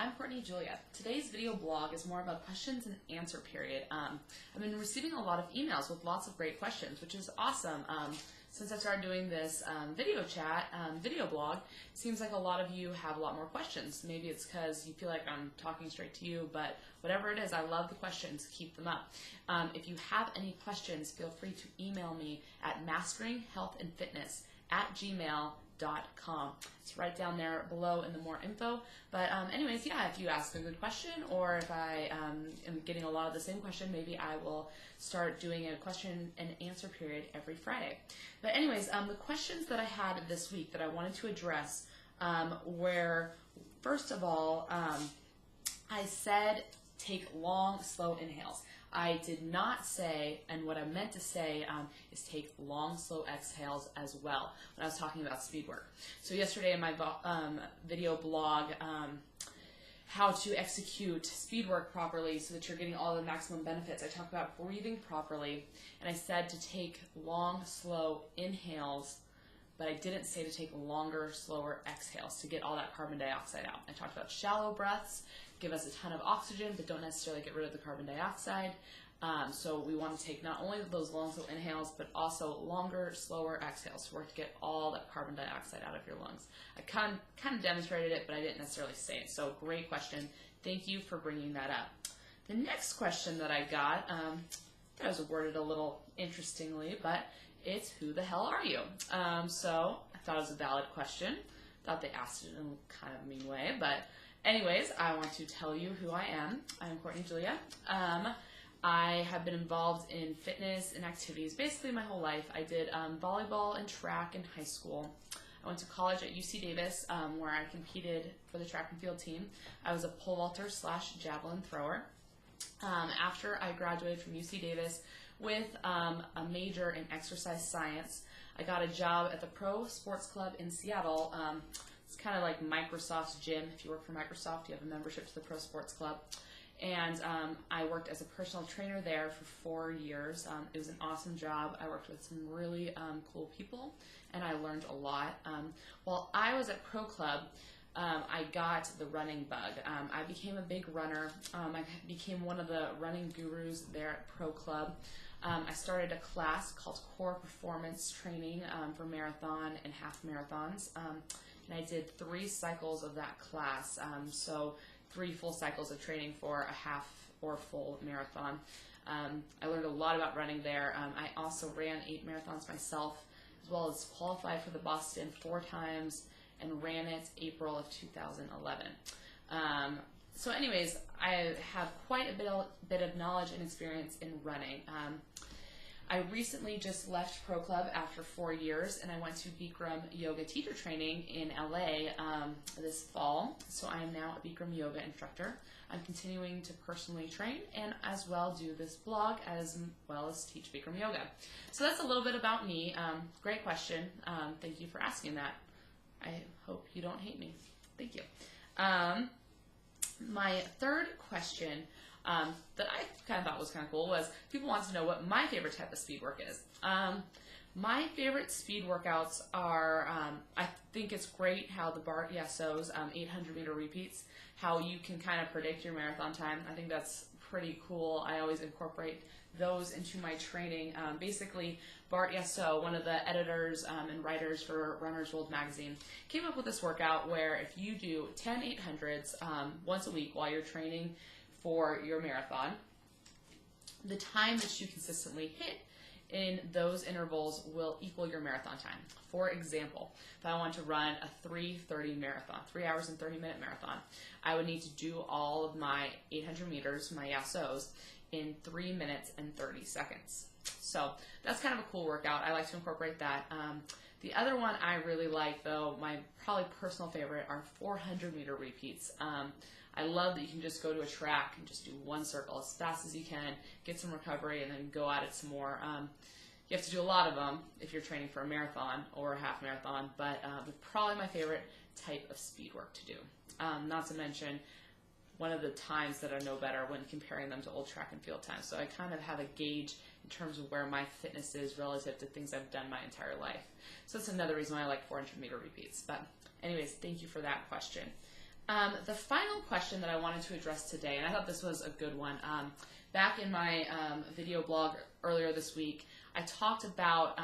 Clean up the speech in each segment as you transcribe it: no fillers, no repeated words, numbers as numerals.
I'm Courtney Julia. Today's video blog is more of a questions and answer period. I've been receiving a lot of emails with lots of great questions, which is awesome. Since I started doing this video chat, video blog, it seems like a lot of you have a lot more questions. Maybe it's because you feel like I'm talking straight to you, but whatever it is, I love the questions. Keep them up. If you have any questions, feel free to email me at masteringhealthandfitness@gmail.com. It's right down there below in the more info. But anyways, yeah, if you ask a good question or if I am getting a lot of the same question, maybe I will start doing a question and answer period every Friday. But anyways, the questions that I had this week that I wanted to address were, first of all, I said take long, slow inhales. I did not say, and what I meant to say is take long, slow exhales as well when I was talking about speed work. So yesterday in my video blog, how to execute speed work properly so that you're getting all the maximum benefits, I talked about breathing properly, and I said to take long, slow inhales, but I didn't say to take longer, slower exhales to get all that carbon dioxide out. I talked about shallow breaths, give us a ton of oxygen, but don't necessarily get rid of the carbon dioxide. So we want to take not only those long, slow inhales, but also longer, slower exhales to work to get all that carbon dioxide out of your lungs. I kind of demonstrated it, but I didn't necessarily say it. So great question. Thank you for bringing that up. The next question that I got, that was worded a little interestingly, but it's who the hell are you? So I thought it was a valid question. Thought they asked it in a kind of mean way, but anyways, I want to tell you who I am. I'm Courtney Julia. I have been involved in fitness and activities basically my whole life. I did volleyball and track in high school. I went to college at UC Davis where I competed for the track and field team. I was a pole vaulter / javelin thrower. After I graduated from UC Davis with a major in exercise science, I got a job at the Pro Sports Club in Seattle. It's kind of like Microsoft's gym. If you work for Microsoft, you have a membership to the Pro Sports Club. And I worked as a personal trainer there for 4 years. It was an awesome job. I worked with some really cool people, and I learned a lot. While I was at Pro Club, I got the running bug. I became a big runner. I became one of the running gurus there at Pro Club. I started a class called Core Performance Training for marathon and half marathons. And I did 3 cycles of that class, so 3 full cycles of training for a half or full marathon. I learned a lot about running there. I also ran 8 marathons myself, as well as qualified for the Boston 4 times and ran it April of 2011. So anyways, I have quite a bit of knowledge and experience in running. I recently just left Pro Club after 4 years, and I went to Bikram yoga teacher training in LA this fall. So I am now a Bikram yoga instructor. I'm continuing to personally train and as well do this blog as well as teach Bikram yoga. So that's a little bit about me. Great question. Thank you for asking that. I hope you don't hate me. Thank you. My third question that I kind of thought was kind of cool was people want to know what my favorite type of speed work is. My favorite speed workouts are, I think it's great how the Bart Yasso's 800-meter repeats, how you can kind of predict your marathon time. I think that's pretty cool. I always incorporate those into my training. Basically, Bart Yasso, one of the editors and writers for Runner's World magazine, came up with this workout where if you do 10 800s once a week while you're training for your marathon, the time that you consistently hit in those intervals will equal your marathon time. For example, if I want to run a 3:30 marathon, 3 hours and 30-minute marathon, I would need to do all of my 800 meters, my Yassos, in 3 minutes and 30 seconds. So that's kind of a cool workout. I like to incorporate that. The other one I really like, though, my probably personal favorite, are 400-meter repeats. I love that you can just go to a track and just do one circle as fast as you can, get some recovery, and then go at it some more. You have to do a lot of them if you're training for a marathon or a half marathon, but probably my favorite type of speed work to do. Not to mention, one of the times that I know better when comparing them to old track and field times. So I kind of have a gauge in terms of where my fitness is relative to things I've done my entire life. So that's another reason why I like 400-meter repeats. But anyways, thank you for that question. The final question that I wanted to address today, and I thought this was a good one. Back in my video blog earlier this week, I talked about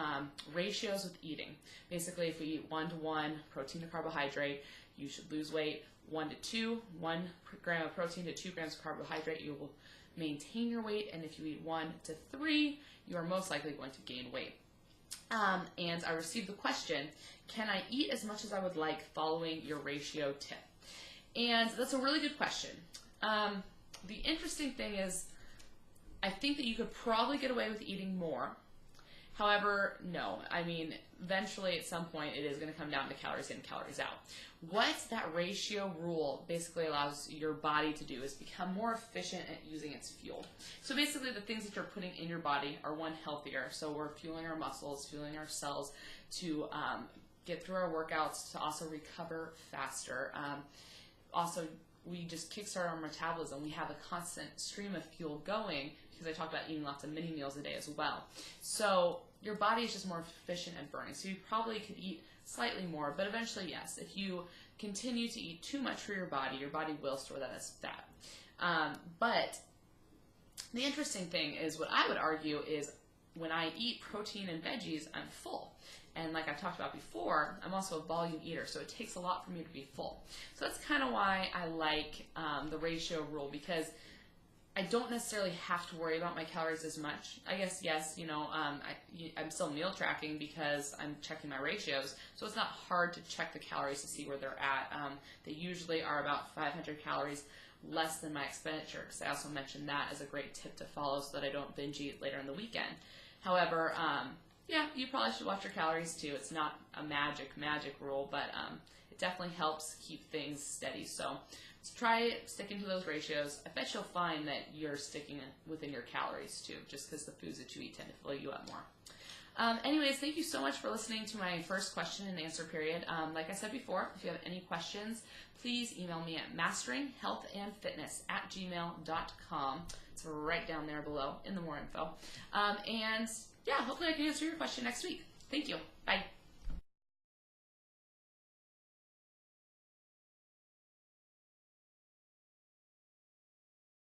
ratios with eating. Basically, if we eat 1-to-1 protein to carbohydrate, you should lose weight. 1-to-2, 1 gram of protein to 2 grams of carbohydrate, you will maintain your weight. And if you eat 1-to-3, you are most likely going to gain weight. And I received the question, can I eat as much as I would like following your ratio tip? And that's a really good question. The interesting thing is, I think that you could probably get away with eating more. However, no. I mean, eventually at some point it is going to come down to calories in, calories out. What that ratio rule basically allows your body to do is become more efficient at using its fuel. So basically the things that you're putting in your body are, one, healthier. So we're fueling our muscles, fueling our cells to get through our workouts, to also recover faster. Also, we just kickstart our metabolism. We have a constant stream of fuel going, because I talked about eating lots of mini meals a day as well. So your body is just more efficient at burning. So you probably could eat slightly more, but eventually, yes, if you continue to eat too much for your body will store that as fat. But the interesting thing is, what I would argue is, when I eat protein and veggies, I'm full. And like I've talked about before, I'm also a volume eater, so it takes a lot for me to be full. So that's kind of why I like the ratio rule, because I don't necessarily have to worry about my calories as much. I guess, yes, you know, I'm still meal tracking because I'm checking my ratios, so it's not hard to check the calories to see where they're at. They usually are about 500 calories less than my expenditure, because I also mentioned that as a great tip to follow so that I don't binge eat later in the weekend. However, yeah, you probably should watch your calories too. It's not a magic rule, but it definitely helps keep things steady. So try sticking to those ratios. I bet you'll find that you're sticking within your calories too, just because the foods that you eat tend to fill you up more. Anyways, thank you so much for listening to my first question and answer period. Like I said before, if you have any questions, please email me at masteringhealthandfitness@gmail.com. It's right down there below in the more info. And yeah, hopefully I can answer your question next week. Thank you. Bye.